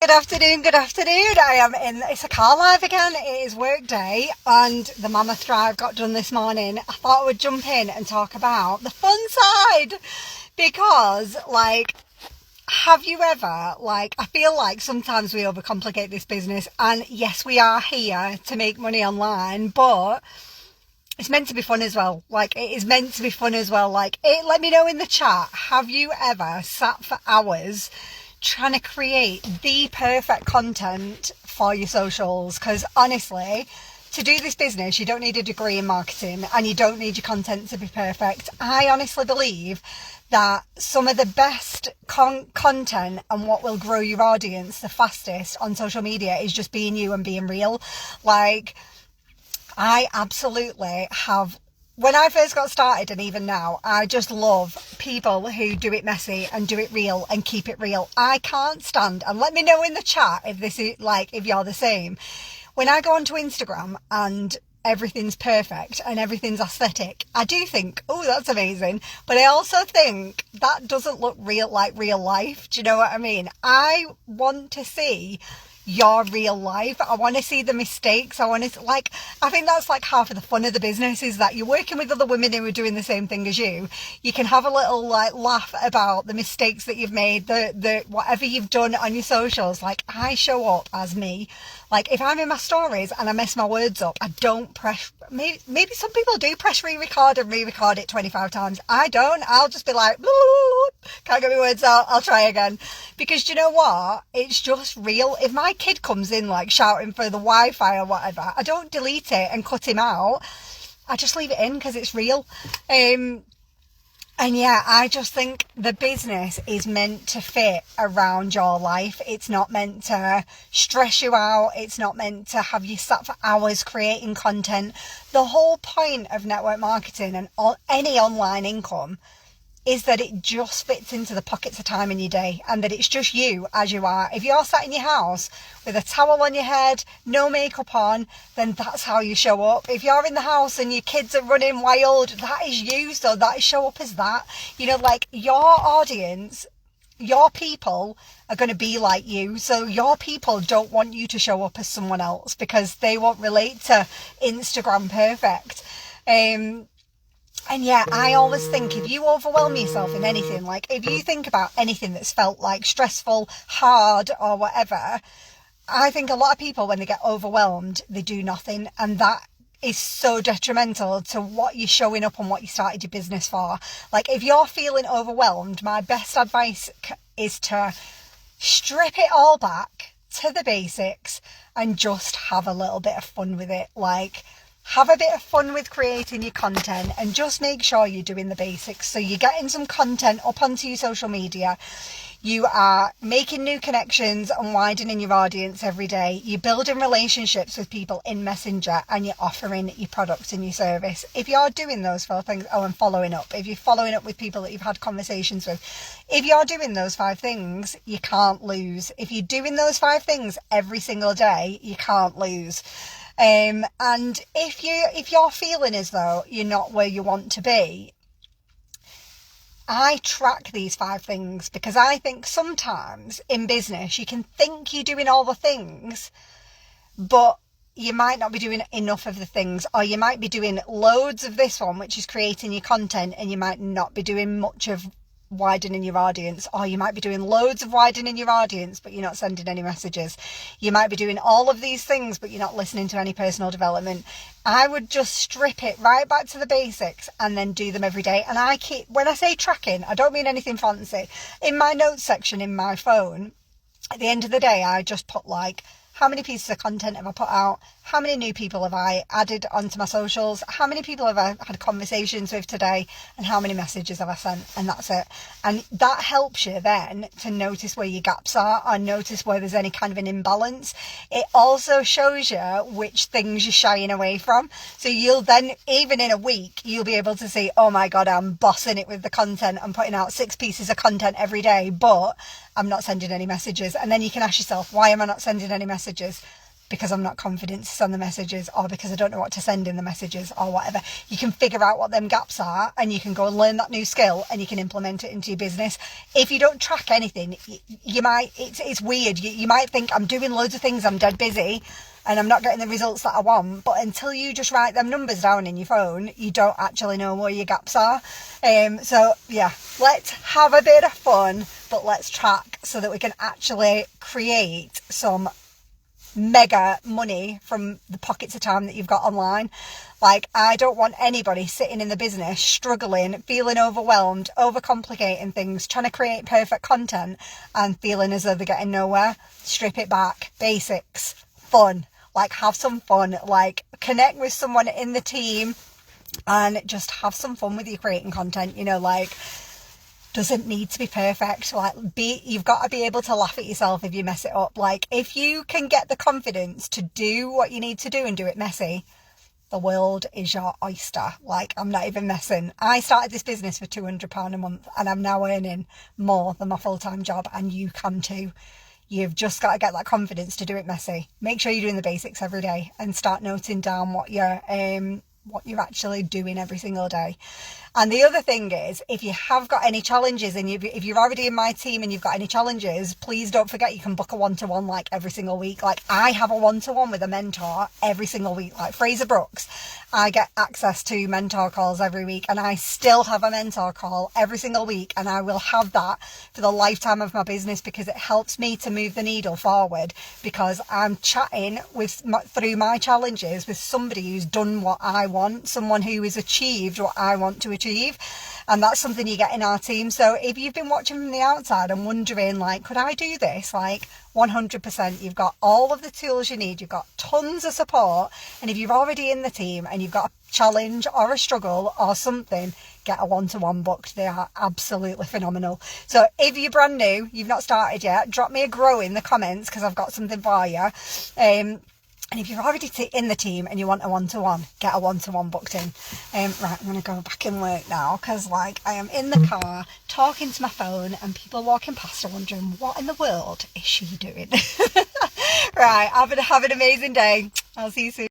Good afternoon, good afternoon. It's a car live again. It is work day and the mammoth drive got done this morning. I thought I would jump in and talk about the fun side because, have you ever, I feel like sometimes we overcomplicate this business, and yes, we are here to make money online, but it's meant to be fun as well. It is meant to be fun as well. Let me know in the chat, have you ever sat for hours trying to create the perfect content for your socials? Because honestly, to do this business, you don't need a degree in marketing and you don't need your content to be perfect. I honestly believe that some of the best content and what will grow your audience the fastest on social media is just being you and being real. I absolutely have, when I first got started and even now, I just love people who do it messy and do it real and keep it real. I can't stand, and let me know in the chat if this is if you're the same. When I go onto Instagram and everything's perfect and everything's aesthetic, I do think, oh, that's amazing. But I also think that doesn't look real, like real life. Do you know what I mean? I want to see your real life. I want to see the mistakes. I think that's half of the fun of the business, is that you're working with other women who are doing the same thing as you. You can have a little laugh about the mistakes that you've made, the whatever you've done on your socials. I show up as me. If I'm in my stories and I mess my words up, I don't press, maybe some people do press re-record and re-record it 25 times. I don't. I'll just be like, can't get my words out, I'll try again. Because do you know what? It's just real. If my kid comes in shouting for the Wi-Fi or whatever, I don't delete it and cut him out. I just leave it in because it's real. And yeah, I just think the business is meant to fit around your life. It's not meant to stress you out. It's not meant to have you sat for hours creating content. The whole point of network marketing and any online income is that it just fits into the pockets of time in your day, and that it's just you as you are. If you're sat in your house with a towel on your head, no makeup on, then that's how you show up. If you're in the house and your kids are running wild, that is you, so that is show up as that. Your audience, your people are going to be like you. So your people don't want you to show up as someone else because they won't relate to Instagram perfect. And yeah, I always think if you overwhelm yourself in anything, if you think about anything that's felt stressful, hard or whatever, I think a lot of people, when they get overwhelmed, they do nothing. And that is so detrimental to what you're showing up and what you started your business for. If you're feeling overwhelmed, my best advice is to strip it all back to the basics and just have a little bit of fun with it. Have a bit of fun with creating your content and just make sure you're doing the basics. So you're getting some content up onto your social media. You are making new connections and widening your audience every day. You're building relationships with people in Messenger, and you're offering your product and your service. If you're doing those 4 things, and following up. If you're following up with people that you've had conversations with, if you're doing those 5 things, you can't lose. If you're doing those 5 things every single day, you can't lose. And if you're feeling as though you're not where you want to be, I track these 5 things because I think sometimes in business you can think you're doing all the things, but you might not be doing enough of the things, or you might be doing loads of this one, which is creating your content, and you might not be doing much of widening your audience, or you might be doing loads of widening your audience but you're not sending any messages. You might be doing all of these things but you're not listening to any personal development. I would just strip it right back to the basics and then do them every day. And when I say tracking, I don't mean anything fancy. In my notes section in my phone, at the end of the day, I just put how many pieces of content have I put out? How many new people have I added onto my socials? How many people have I had conversations with today? And how many messages have I sent? And that's it. And that helps you then to notice where your gaps are, or notice where there's any kind of an imbalance. It also shows you which things you're shying away from. So you'll then, even in a week, you'll be able to see, oh my God, I'm bossing it with the content. I'm putting out 6 pieces of content every day, but I'm not sending any messages. And then you can ask yourself, why am I not sending any messages? because I'm not confident to send the messages, or because I don't know what to send in the messages, or whatever. You can figure out what them gaps are, and you can go and learn that new skill, and you can implement it into your business. If you don't track anything, you might, it's weird. You might think, I'm doing loads of things, I'm dead busy, and I'm not getting the results that I want. But until you just write them numbers down in your phone, you don't actually know where your gaps are. So yeah, let's have a bit of fun, but let's track so that we can actually create some mega money from the pockets of time that you've got online. Like, I don't want anybody sitting in the business struggling, feeling overwhelmed, overcomplicating things, trying to create perfect content and feeling as though they're getting nowhere. Strip it back. Basics. Fun. Like, have some fun. Like, connect with someone in the team and just have some fun with your creating content. You know, like, doesn't need to be perfect. Like, you've got to be able to laugh at yourself if you mess it up. Like, if you can get the confidence to do what you need to do and do it messy, the world is your oyster. Like, I'm not even messing. I started this business for £200 a month and I'm now earning more than my full-time job, and you can too. You've just got to get that confidence to do it messy. Make sure you're doing the basics every day and start noting down what you're actually doing every single day. And the other thing is, if you have got any challenges, and if you're already in my team and you've got any challenges, please don't forget you can book a one-to-one like every single week. Like, I have a one-to-one with a mentor every single week. Like Fraser Brooks, I get access to mentor calls every week, and I still have a mentor call every single week, and I will have that for the lifetime of my business, because it helps me to move the needle forward, because I'm chatting through my challenges with somebody who's done what I want, someone who has achieved what I want to achieve. And that's something you get in our team. So if you've been watching from the outside and wondering, like, could I do this? Like, 100%, you've got all of the tools you need. You've got tons of support. And if you're already in the team and you've got a challenge or a struggle or something, get a one-to-one booked. They are absolutely phenomenal. So if you're brand new, you've not started yet, drop me a grow in the comments, because I've got something for you. And if you're already in the team and you want a one-to-one, get a one-to-one booked in. Right, I'm going to go back and work now, because, like, I am in the car talking to my phone and people walking past are wondering, what in the world is she doing? Right, have an amazing day. I'll see you soon.